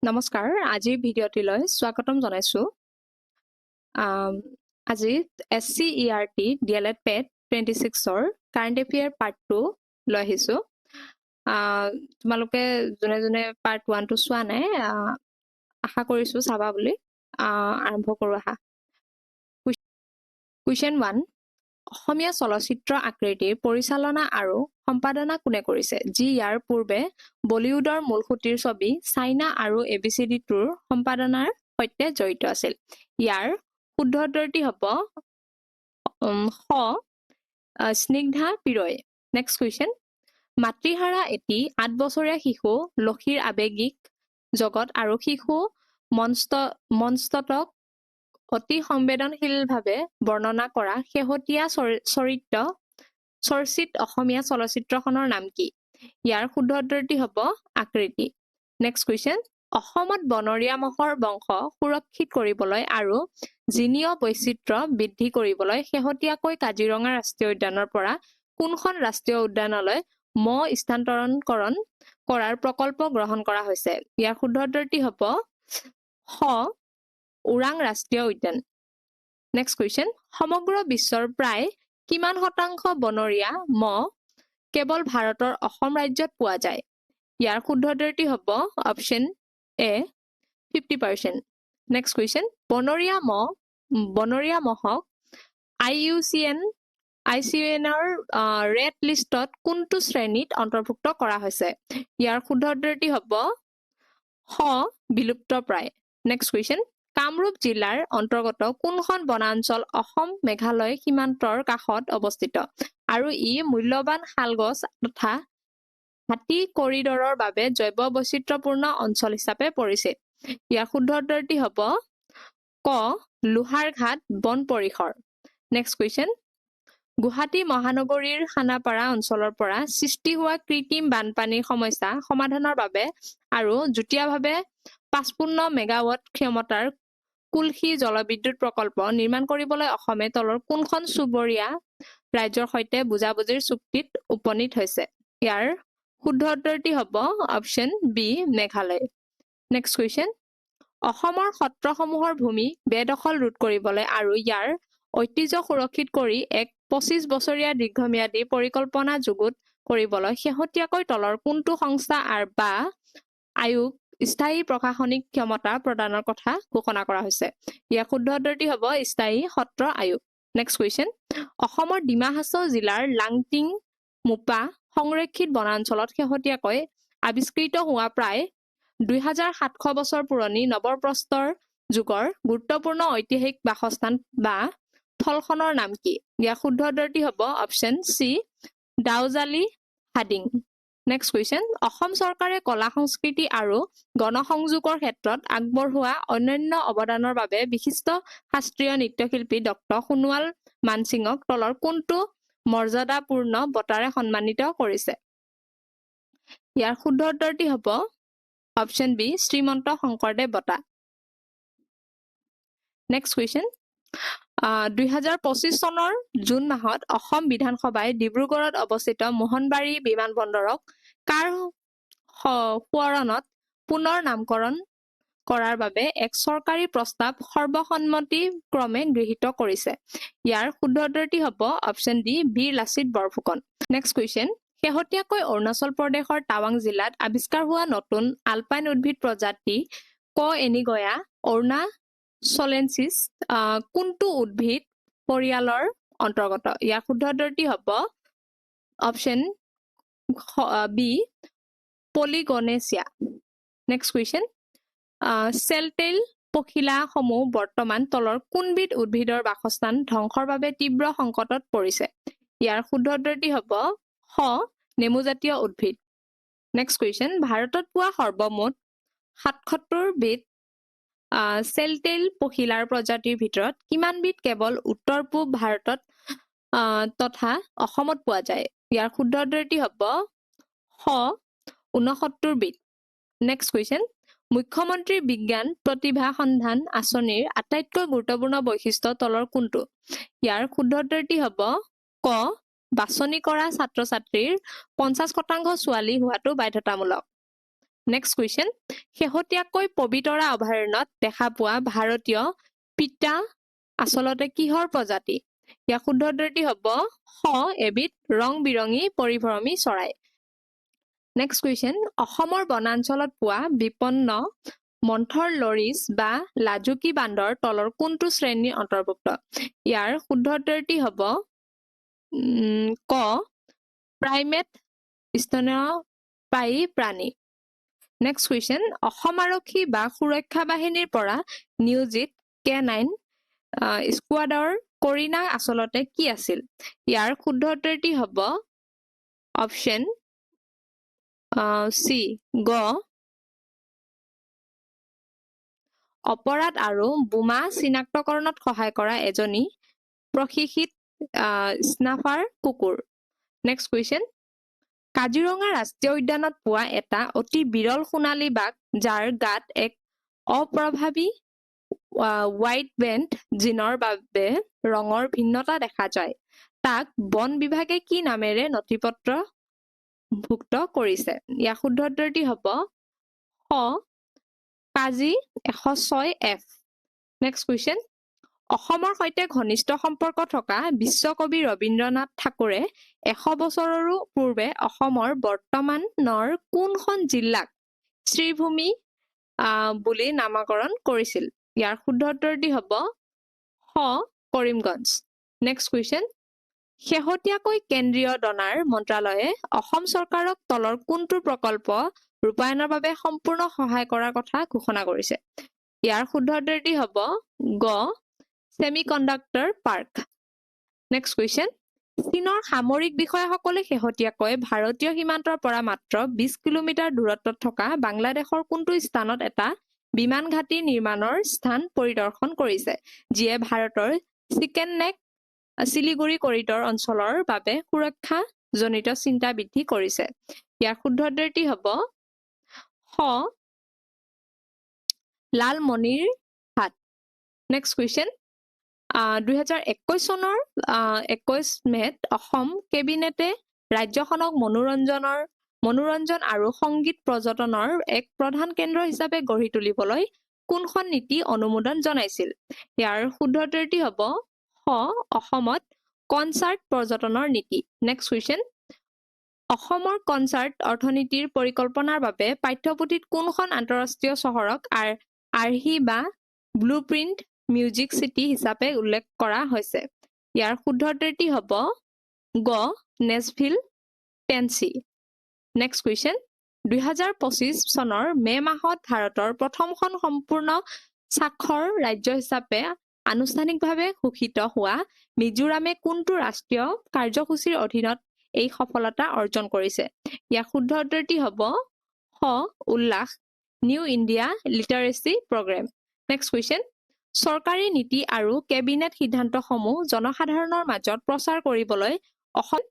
নমস্কাৰ, আজিৰ ভিডিঅ'টিলৈ স্বাগতম জনাইছোঁ। আজি SCERT DLED PET 26ৰ কাৰেণ্ট এফেয়াৰ পাৰ্ট 2 লৈ আহিছোঁ। তোমালোকে যোনে পাৰ্ট 1টো চোৱা নাই, আশা কৰিছোঁ চাবা বুলি। আৰম্ভ কৰোঁ আহা। কুৱেশ্যন 1, অসমীয়া চলচ্চিত্ৰ আকৃতিৰ পৰিচালনা আৰু সম্পাদনা কোনে কৰিছে, যি ইয়াৰ পূৰ্বে বলিউডৰ মূলসুঁতিৰ ছবি চাইনা আৰু ABCD 2ৰ সম্পাদনাৰ সৈতে জড়িত আছিল? ইয়াৰ শুদ্ধ উত্তৰটি হ'ব স্নিগ্ধা পিৰৈ। নেক্সট কুৱেশ্যন, মাতৃহাৰা এটি 8 বছৰীয়া শিশু লক্ষীৰ আৱেগিক জগত আৰু শিশু মনস্তত্বক অতি সংবেদনশীলভাৱে বৰ্ণনা কৰা শেহতীয়া চৰ্চিত অসমীয়া চলচ্চিত্ৰখনৰ নাম কি? ইয়াৰ শুদ্ধ উত্তৰটি হ'ব আকৃতি। নেক্সট কুৱেশ্যন, অসমত বনৰীয়া মহৰ বংশ সুৰক্ষিত কৰিবলৈ আৰু জিনীয় বৈচিত্ৰ্য বৃদ্ধি কৰিবলৈ শেহতীয়াকৈ কাজিৰঙা ৰাষ্ট্ৰীয় উদ্যানৰ পৰা কোনখন ৰাষ্ট্ৰীয় উদ্যানলৈ মহ স্থানান্তৰণ কৰাৰ প্ৰকল্প গ্ৰহণ কৰা হৈছে? ইয়াৰ শুদ্ধ উত্তৰটি হ'ব ওৰাং ৰাষ্ট্ৰীয় উদ্যান। নেক্সট কুৱেশ্যন, সমগ্ৰ বিশ্বৰ প্ৰায় কিমান শতাংশ বনৰীয়া মহ কেৱল ভাৰতৰ অসম ৰাজ্যত পোৱা যায়? ইয়াৰ শুদ্ধ উত্তৰটি হ'ব অপশ্যন এ 50%। নেক্সট কুৱেশ্যন, বনৰীয়া মহক IUCNৰ ৰেড লিষ্টত কোনটো শ্ৰেণীত অন্তৰ্ভুক্ত কৰা হৈছে? ইয়াৰ শুদ্ধ উত্তৰটি হ'ব বিলুপ্তপ্ৰায়। নেক্সট কুৱেশ্যন, কামৰূপ জিলাৰ অন্তৰ্গত কোনখন বনাঞ্চল অসম মেঘালয় সীমান্তৰ কাষত অৱস্থিত আৰু ই মূল্যৱান শালগছ তথা হাতী কৰিডৰৰ বাবে জৈৱ বৈচিত্ৰ্যপূৰ্ণ অঞ্চল হিচাপে পৰিচিত? ইয়াৰ শুদ্ধ উত্তৰটি হ'ব লোহাৰঘাট বন পৰিসৰ। নেক্সট কুৱেশ্যন, গুৱাহাটী মহানগৰীৰ খানাপাৰা অঞ্চলৰ পৰা সৃষ্টি হোৱা কৃত্ৰিম বানপানীৰ সমস্যা সমাধানৰ বাবে আৰু যুটীয়াভাৱে 55 মেগাৱাট ক্ষমতাৰ কুলসী জলবিদ্যুৎ প্ৰকল্প নিৰ্মাণ কৰিবলৈ অসমে তলৰ কোনখন চুবুৰীয়া ৰাজ্যৰ সৈতে বুজাবুজিৰ চুক্তিত উপনীত হৈছে? ইয়াৰ শুদ্ধ উত্তৰটি হ'ব option B Meghalaya. Next question, অসমৰ সত্ৰসমূহৰ ভূমি বেদখল ৰোধ কৰিবলৈ আৰু ইয়াৰ ঐতিহ্য সুৰক্ষিত কৰি এক 25 বছৰীয়া দীৰ্ঘম্যাদী পৰিকল্পনা যুগুত কৰিবলৈ শেহতীয়াকৈ তলৰ কোনটো সংস্থা বা আয়োগ স্থায়ী প্ৰশাসনিক ক্ষমতা প্ৰদানৰ কথা ঘোষণা কৰা হৈছে? ইয়াৰ শুদ্ধ উত্তৰটি হ'ব স্থায়ী সত্ৰ আয়োগ। নেক্সট কুৱেশ্যন, অসমৰ ডিমা হাছাও জিলাৰ লাংটিং মোপা সংৰক্ষিত বনাঞ্চলত শেহতীয়াকৈ আৱিষ্কৃত হোৱা প্ৰায় 2700 বছৰ পুৰণি নৱপ্ৰস্তৰ যুগৰ গুৰুত্বপূৰ্ণ ঐতিহাসিক বাসস্থান বা থলখনৰ নাম কি? ইয়াৰ শুদ্ধ উত্তৰটি হ'ব option C Daojali Hading. Next question, Assam চৰকাৰে কলা সংস্কৃতি আৰু গণসংযোগৰ ক্ষেত্ৰত আগবঢ়োৱা অনন্য অৱদানৰ বাবে বিশিষ্ট শাস্ত্ৰীয় নৃত্যশিল্পী ডক্টৰ সোণোৱাল মানসিঙক তলৰ কোনটো মৰ্যাদাপূৰ্ণ বঁটাৰে সন্মানিত কৰিছে? ইয়াৰ শুদ্ধ উত্তৰটি হ'ব অপশ্যন বি শ্ৰীমন্ত শংকৰদেৱ বঁটা। নেক্সট কুৱেশ্যন, 2025 চনৰ জুন মাহত অসম বিধানসভাই ডিব্ৰুগড়ত অৱস্থিত মোহনবাৰী বিমানবন্দৰক কাৰ সোঁৱৰণত পুনৰ নামকৰণ কৰাৰ বাবে এক চৰকাৰী প্ৰস্তাৱ সৰ্বসন্মতিক্ৰমে গৃহীত কৰিছে? ইয়াৰ শুদ্ধ উত্তৰটি হ'ব অপশ্যন ডি বীৰ লাচিত বৰফুকন। নেক্সট কুৱেশ্যন, শেহতীয়াকৈ অৰুণাচল প্ৰদেশৰ টাৱাং জিলাত আৱিষ্কাৰ হোৱা নতুন আলপাইন উদ্ভিদ প্ৰজাতি কএনিগয়া অৰুণাচলেনচিছ কোনটো উদ্ভিদ পৰিয়ালৰ অন্তৰ্গত? ইয়াৰ শুদ্ধ উত্তৰটি হ'ব অপশ্যন বি পলিগনেচিয়া। নেক্সট কুৱেশ্যন, চেলটেইল পখিলাসমূহ বৰ্তমান তলৰ কোনবিধ উদ্ভিদৰ বাসস্থান ধ্বংসৰ বাবে তীব্ৰ সংকটত পৰিছে? ইয়াৰ শুদ্ধ উত্তৰটি হ'ব নেমুজাতীয় উদ্ভিদ। নেক্সট কুৱেশ্যন, ভাৰতত পোৱা সৰ্বমুঠ 77 বিধ চেলটেইল পখিলাৰ প্ৰজাতিৰ ভিতৰত কিমানবিধ কেৱল উত্তৰ পূব ভাৰতত তথা অসমত পোৱা যায়? ইয়াৰ শুদ্ধ উত্তৰটি হ'ব 69 বিধ। নেক্সট কুৱেশ্যন, মুখ্যমন্ত্ৰী বিজ্ঞান প্ৰতিভা সন্ধান আঁচনিৰ আটাইতকৈ গুৰুত্বপূৰ্ণ বৈশিষ্ট্য তলৰ কোনটো? ইয়াৰ শুদ্ধ উত্তৰটি হ'ব বাছনি কৰা ছাত্ৰ ছাত্ৰীৰ 50% ছোৱালী হোৱাটো বাধ্যতামূলক। নেক্সট কুৱেশ্যন শেহতীয়াকৈ পবিতৰা অভয়াৰণ্যত দেখা পোৱা ভাৰতীয় পিতা আচলতে কিহৰ প্ৰজাতি ইয়াৰ শুদ্ধ উত্তৰটি হ'ব খ এবিধ ৰং বিৰঙী পৰিভ্ৰমী চৰাই নেক্সট কুৱেশ্যন অসমৰ বনাঞ্চলত পোৱা বিপন্ন মন্থৰ লৰিজ বা লাজুকী বান্দৰ তলৰ কোনটো শ্ৰেণীৰ অন্তৰ্ভুক্ত ইয়াৰ শুদ্ধ উত্তৰটি হ'ব ক প্ৰাইমেট স্তন্যপায়ী প্ৰাণী নেক্সট কুৱেশ্যন অসম আৰক্ষী বা সুৰক্ষা বাহিনীৰ পৰা নিয়োজিত K9 স্কোৱাডৰ কৰিনা আচলতে কি আছিল ইয়াৰ শুদ্ধ উত্তৰটি হ'ব অপশ্যন চি গ অপৰাধ আৰু বোমা চিনাক্তকৰণত সহায় কৰা এজনী প্ৰশিক্ষিত স্নাফাৰ কুকুৰ নেক্সট কুৱেশ্যন কাজিৰঙা ৰাষ্ট্ৰীয় উদ্যানত পোৱা এটা অতি বিৰল সোণালী বাঘ যাৰ গাত এক অপ্ৰভাৱী হোৱাইট বেণ্ড জিনৰ বাবে ৰঙৰ ভিন্নতা দেখা যায় তাক বন বিভাগে কি নামেৰে নথিপত্ৰ ভুক্ত কৰিছে ইয়াৰ শুদ্ধ উত্তৰটি হ'ব খ কাজি 106F নেক্সট কুৱেশ্যন অসমৰ সৈতে ঘনিষ্ঠ সম্পৰ্ক থকা বিশ্বকবি ৰবীন্দ্ৰনাথ ঠাকুৰে 100 বছৰৰো পূৰ্বে অসমৰ বৰ্তমানৰ কোনখন জিলাক শ্ৰীভূমি বুলি নামকৰণ কৰিছিল ইয়াৰ শুদ্ধ উত্তৰটি হ'ব খ কৰিমগঞ্জ নেক্সট কুৱেশ্যন শেহতীয়াকৈ কেন্দ্ৰীয় ডনাৰ মন্ত্ৰালয়ে অসম চৰকাৰক তলৰ কোনটো প্ৰকল্প ৰূপায়ণৰ বাবে সম্পূৰ্ণ সহায় কৰাৰ কথা ঘোষণা কৰিছে ইয়াৰ শুদ্ধ উত্তৰটি হ'ব গ সেমিকণ্ডাক্টৰ পাৰ্ক নেক্সট কুৱেশ্যন চীনৰ সামৰিক বিষয়াসকলে শেহতীয়াকৈ ভাৰতীয় সীমান্তৰ পৰা মাত্ৰ 20 কিলোমিটাৰ দূৰত্বত থকা বাংলাদেশৰ কোনটো স্থানত এটা বিমান ঘাটি নিৰ্মাণৰ স্থান পৰিদৰ্শন কৰিছে যিয়ে ভাৰতৰ চিকেন নেক শিলিগুৰি কৰিডৰ অঞ্চলৰ বাবে সুৰক্ষা জনিত চিন্তা বৃদ্ধি কৰিছে ইয়াৰ শুদ্ধ উত্তৰটি হ'ব খ লালমনিৰহাট নেক্সট কুৱেশ্যন 2021 চনৰ 21 মেত অসম কেবিনেটে ৰাজ্যখনক মনোৰঞ্জন আৰু সংগীত পৰ্যটনৰ এক প্ৰধান কেন্দ্ৰ হিচাপে গঢ়ি তুলিবলৈ কোনখন নীতি অনুমোদন জনাইছিল ইয়াৰ শুদ্ধ উত্তৰটি হ'ব খ অসমত কনচাৰ্ট পৰ্যটনৰ নীতি নেক্সট কুৱেশ্যন অসমৰ কনচাৰ্ট অৰ্থনীতিৰ পৰিকল্পনাৰ বাবে পাঠ্যপুথিত কোনখন আন্তঃৰাষ্ট্ৰীয় চহৰক আৰ্হি বা ব্লুপ্ৰিণ্ট মিউজিক চিটি হিচাপে উল্লেখ কৰা হৈছে ইয়াৰ শুদ্ধ উত্তৰটি হ'ব গ নেছভিল টেনসি নেক্সট কুৱেশ্যন 2025 চনৰ মে মাহত ভাৰতৰ প্ৰথমখন সম্পূৰ্ণ সাক্ষৰ ৰাজ্য হিচাপে আনুষ্ঠানিকভাৱে ঘোষিত হোৱা মিজোৰামে কোনটো ৰাষ্ট্ৰীয় কাৰ্যসূচীৰ অধীনত এই সফলতা অৰ্জন কৰিছে ইয়াৰ শুদ্ধ উত্তৰটি হ'ব খ Ullas new India literacy programme next question চৰকাৰী নীতি আৰু কেবিনেট সিদ্ধান্তসমূহ জনসাধাৰণৰ মাজত প্ৰচাৰ কৰিবলৈ অসম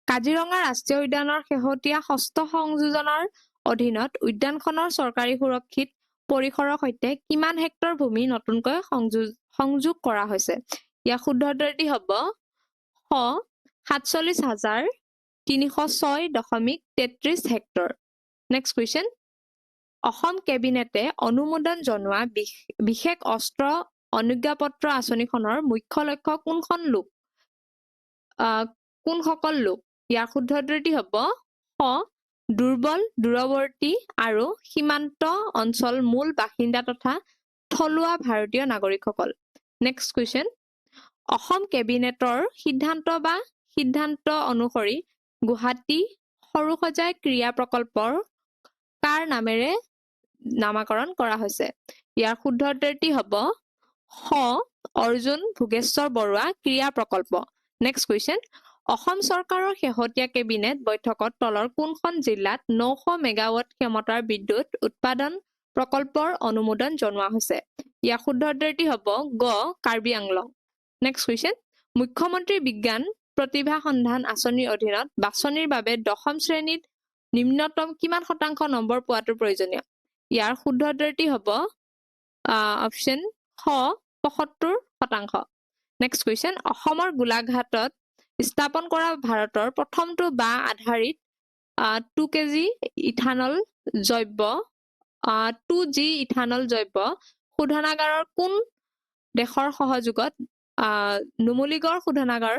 কাজিৰঙা ৰাষ্ট্ৰীয় উদ্যানৰ শেহতীয়া 6ষ্ঠ সংযোজনৰ অধীনত উদ্যানখনৰ চৰকাৰী সুৰক্ষিত পৰিসৰৰ সৈতে কিমান হেক্টৰ ভূমি নতুনকৈ সংযোগ কৰা হৈছে ইয়াৰ শুদ্ধ উত্তৰটি হ'ব খ 47,306.33 হেক্টৰ নেক্সট কুৱেশ্যন অসম কেবিনেটে অনুমোদন জনোৱা বিশেষ অস্ত্ৰ অনুজ্ঞাপত্ৰ আঁচনিখনৰ মুখ্য লক্ষ্য কোনসকল লোক ইয়াৰ শুদ্ধ উত্তৰটি হ'ব খ দুৰ্বল দূৰৱৰ্তী আৰু সীমান্ত অঞ্চল মূল বাসিন্দা তথা থলুৱা ভাৰতীয় নাগৰিকসকল নেক্সট কুৱেশ্যন অসম কেবিনেটৰ সিদ্ধান্ত অনুসৰি গুৱাহাটী সৰুসজাই ক্ৰিয়া প্ৰকল্পৰ কাৰ নামেৰে নামকৰণ কৰা হৈছে ইয়াৰ শুদ্ধ উত্তৰটি হ'ব খ অৰ্জুন ভোগেশ্বৰ বৰুৱা ক্ৰিয়া প্ৰকল্প নেক্সট কুৱেশ্যন অসম চৰকাৰৰ শেহতীয়া কেবিনেট বৈঠকত তলৰ কোনখন জিলাত 900 মেগাৱাট ক্ষমতাৰ বিদ্যুৎ উৎপাদন প্ৰকল্পৰ অনুমোদন জনোৱা হৈছে ইয়াৰ শুদ্ধ উত্তৰটি হ'ব গ কাৰ্বি আংলং নেক্সট কুৱেশ্যন মুখ্যমন্ত্ৰী বিজ্ঞান প্ৰতিভা সন্ধান আঁচনিৰ অধীনত বাছনিৰ বাবে 10ম শ্ৰেণীত নিম্নতম কিমান শতাংশ নম্বৰ পোৱাটো প্ৰয়োজনীয় ইয়াৰ শুদ্ধ উত্তৰটি হ'ব অপশ্যন খ 75%। নেক্সট কুৱেশ্যন অসমৰ গোলাঘাটত স্থাপন কৰা ভাৰতৰ প্ৰথমটো বাঁহ আধাৰিত 2 কেজি ইথানল জৈৱ 2G ইথানল জৈৱ শোধনাগাৰৰ কোন দেশৰ সহযোগত নুমলীগড় শোধনাগাৰ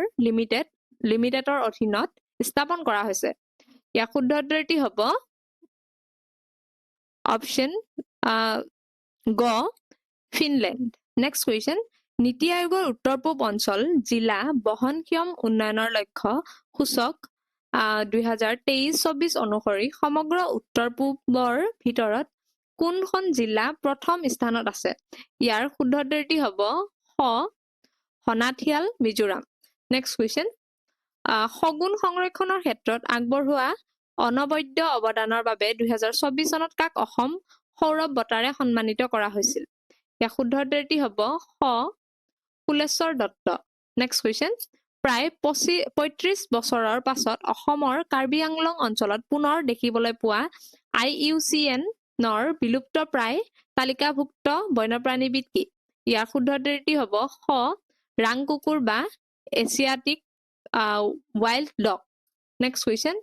লিমিটেডৰ অধীনত স্থাপন কৰা হৈছে ইয়াৰ শুদ্ধ উত্তৰটি হ'ব অপশ্যন গ ফিনলেণ্ড নেক্সট কুৱেশ্যন নীতি আয়োগৰ উত্তৰ পূব অঞ্চল জিলা বহনক্ষম উন্নয়নৰ লক্ষ্য সূচক 2023-24 অনুসৰি সমগ্ৰ উত্তৰ পূবৰ ভিতৰত কোনখন জিলা প্ৰথম স্থানত আছে ইয়াৰ শুদ্ধ উত্তৰটি হ'ব খ হনাথিয়াল মিজোৰাম নেক্সট কুৱেশ্যন শগুন সংৰক্ষণৰ ক্ষেত্ৰত আগবঢ়োৱা অনবদ্য অৱদানৰ বাবে 2024 চনত কাক অসম সৌৰভ বঁটাৰে সন্মানিত কৰা হৈছিল ইয়াৰ শুদ্ধ উত্তৰটি হ'ব খ ফুলেশ্বৰ দত্ত নেক্সট কুৱেশ্যন প্ৰায় 35 বছৰৰ পাছত অসমৰ কাৰ্বি আংলং অঞ্চলত পুনৰ দেখিবলৈ পোৱা IUCN-ৰ বিলুপ্ত প্ৰায় তালিকাভুক্ত বন্যপ্ৰাণীবিধ কি ইয়াৰ শুদ্ধ উত্তৰটি হ'ব খ ৰাং কুকুৰ বা Asiatic wild dog next question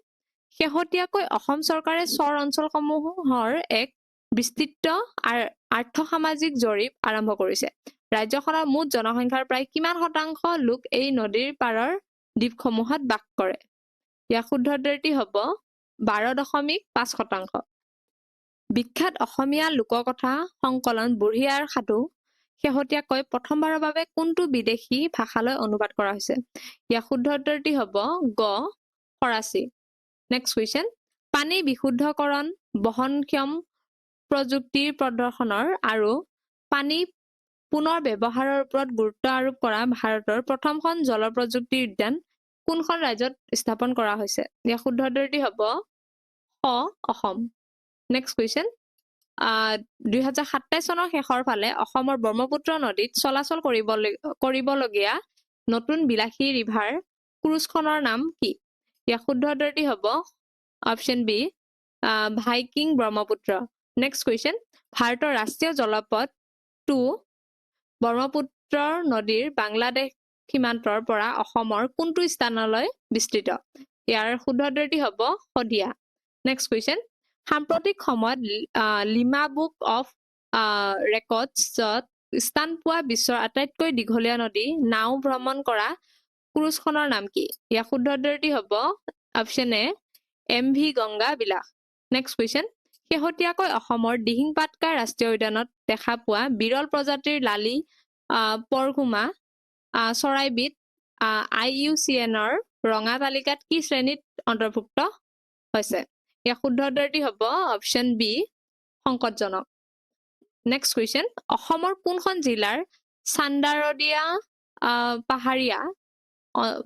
শেহতীয়াকৈ অসম চৰকাৰে চৰ অঞ্চলসমূহৰ এক বিস্তৃত আৰ্থ-সামাজিক জৰীপ আৰম্ভ কৰিছে ৰাজ্যখনৰ মুঠ জনসংখ্যাৰ প্ৰায় কিমান শতাংশ লোক এই নদীৰ পাৰৰ দ্বীপসমূহত বাস কৰে ইয়াৰ শুদ্ধ উত্তৰটি হ'ব 12.5% বিখ্যাত অসমীয়া লোককথা সংকলন বুঢ়ী আইৰ সাধু শেহতীয়াকৈ প্ৰথমবাৰৰ বাবে কোনটো বিদেশী ভাষালৈ অনুবাদ কৰা হৈছে ইয়াৰ শুদ্ধ উত্তৰটি হ'ব গ ফৰাচী নেক্সট কুৱেশ্যন পানী বিশুদ্ধকৰণ বহনক্ষম প্ৰযুক্তিৰ প্ৰদৰ্শনৰ আৰু পানী পুনৰ ব্যৱহাৰৰ ওপৰত গুৰুত্ব আৰোপ কৰা ভাৰতৰ প্ৰথমখন জলপ্ৰযুক্তি উদ্যান কোনখন ৰাজ্যত স্থাপন কৰা হৈছে ইয়াৰ শুদ্ধ উত্তৰটি হ'ব খ অসম নেক্সট কুৱেশ্যন 2027 চনৰ শেষৰ ফালে অসমৰ ব্ৰহ্মপুত্ৰ নদীত চলাচল কৰিবলগীয়া নতুন বিলাসী ৰিভাৰ ক্ৰুজখনৰ নাম কি ইয়াৰ শুদ্ধ উত্তৰটি হ'ব option B Viking Brahmaputra next question ভাৰতৰ ৰাষ্ট্ৰীয় জলপথ 2 ব্ৰহ্মপুত্ৰ নদীৰ বাংলাদেশ সীমান্তৰ পৰা অসমৰ কোনটো স্থানলৈ বিস্তৃত ইয়াৰ শুদ্ধ উত্তৰটি হ'ব শদিয়া নেক্সট কুৱেশ্যন সাম্প্ৰতিক সময়ত লিমা বুক অফ ৰেকৰ্ডছত স্থান পোৱা বিশ্বৰ আটাইতকৈ দীঘলীয়া নদী নাও ভ্ৰমণ কৰা ক্ৰুজখনৰ নাম কি ইয়াৰ শুদ্ধ উত্তৰটি হ'ব option A MV Ganga Vilas next question শেহতীয়াকৈ অসমৰ দিহিং পাটকাই ৰাষ্ট্ৰীয় উদ্যানত দেখা পোৱা বিৰল প্ৰজাতিৰ লালি পৰঘুমা চৰাইবিধ IUCN-ৰ ৰঙা তালিকাত কি শ্ৰেণীত অন্তৰ্ভুক্ত হৈছে ইয়াৰ শুদ্ধ উত্তৰটি হ'ব অপশ্যন বি সংকটজনক নেক্সট কুৱেশ্যন অসমৰ কোনখন জিলাৰ চান্দাৰদিয়া পাহাৰীয়া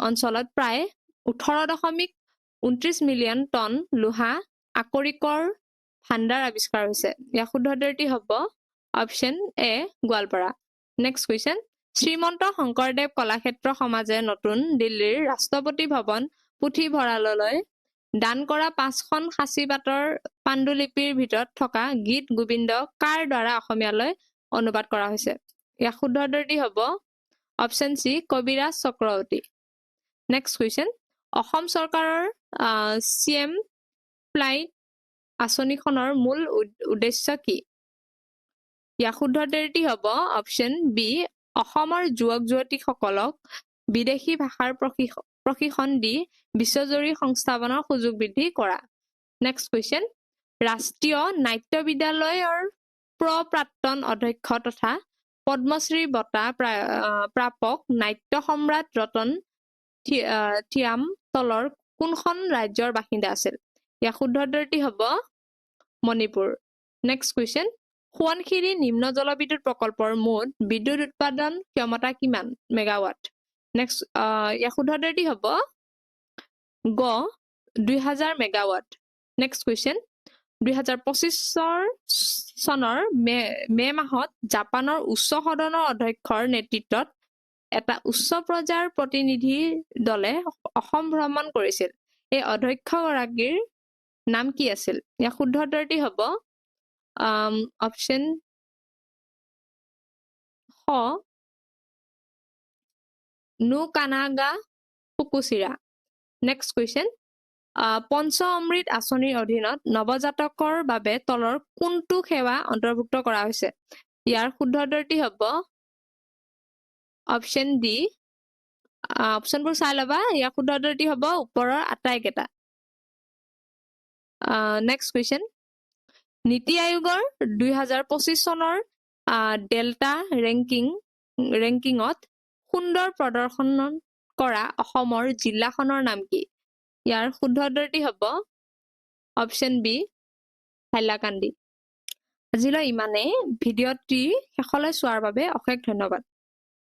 অঞ্চলত প্ৰায় 18.29 মিলিয়ন টন লোহা আকৰিকৰ ভাণ্ডাৰ আৱিষ্কাৰ হৈছে ইয়াৰ শুদ্ধ উত্তৰটি হ'ব অপশ্যন এ গোৱালপাৰা নেক্সট কুৱেশ্যন শ্ৰীমন্ত শংকৰদেৱ কলাক্ষেত্ৰ সমাজে নতুন দিল্লীৰ ৰাষ্ট্ৰপতি ভৱন পুথিভঁৰাললৈ দান কৰা 5খন সাঁচিপাতৰ পাণ্ডুলিপিৰ ভিতৰত থকা গীত গোবিন্দ কাৰ দ্বাৰা অসমীয়ালৈ অনুবাদ কৰা হৈছে ইয়াৰ শুদ্ধ উত্তৰটি হ'ব option C Kabiraj Chakraborty next question Assam চৰকাৰৰ CM ফ্লাইট আঁচনিখনৰ মূল উদ্দেশ্য কি ইয়াৰ শুদ্ধ উত্তৰটি হ'ব অপশ্যন বি অসমৰ যুৱক-যুৱতীসকলক বিদেশী ভাষাৰ প্ৰশিক্ষণ দি বিশ্বজুৰি সংস্থাপনৰ সুযোগ বৃদ্ধি কৰা নেক্সট কুৱেশ্যন ৰাষ্ট্ৰীয় নাট্য বিদ্যালয়ৰ প্ৰাক্তন অধ্যক্ষ তথা পদ্মশ্ৰী বঁটা প্ৰাপক নাট্য সম্ৰাট ৰতন থিয়াম তলৰ কোনখন ৰাজ্যৰ বাসিন্দা আছিল ইয়াৰ শুদ্ধ উত্তৰটি হ'ব মণিপুৰ নেক্সট কুৱেশ্যন সোৱণশিৰি নিম্ন জলবিদ্যুৎ প্ৰকল্পৰ মুঠ বিদ্যুৎ উৎপাদন ক্ষমতা কিমান মেগাৱাট নেক্সট ইয়াৰ শুদ্ধ উত্তৰটি হ'ব গ 2000 মেগাৱাট নেক্সট কুৱেশ্যন 2025 চনৰ মে মাহত জাপানৰ উচ্চ সদনৰ অধ্যক্ষৰ নেতৃত্বত এটা উচ্চ পৰ্যায়ৰ প্ৰতিনিধি দলে অসম ভ্ৰমণ কৰিছিল এই অধ্যক্ষগৰাকীৰ নাম কি আছিল ইয়াৰ শুদ্ধ উত্তৰটি হ'ব অপশ্যন খ নো কানাগা ফুকুচিৰা নেক্সট কুৱেশ্যন পঞ্চ অমৃত আঁচনিৰ অধীনত নৱজাতকৰ বাবে তলৰ কোনটো সেৱা অন্তৰ্ভুক্ত কৰা হৈছে ইয়াৰ শুদ্ধ উত্তৰটি হ'ব অপশ্যন ডি অপশ্যনবোৰ চাই ল'বা ইয়াৰ শুদ্ধ উত্তৰটি হ'ব ওপৰৰ আটাইকেইটা নেক্সট কুৱেশ্যন নীতি আয়োগৰ 2025 চনৰ ডেল্টা ৰেংকিঙত সুন্দৰ প্ৰদৰ্শন কৰা অসমৰ জিলাখনৰ নাম কি ইয়াৰ শুদ্ধ উত্তৰটি হ'ব অপশ্যন বি হাইলাকান্দি আজিলৈ ইমানেই ভিডিঅ'টি শেষলৈ চোৱাৰ বাবে অশেষ ধন্যবাদ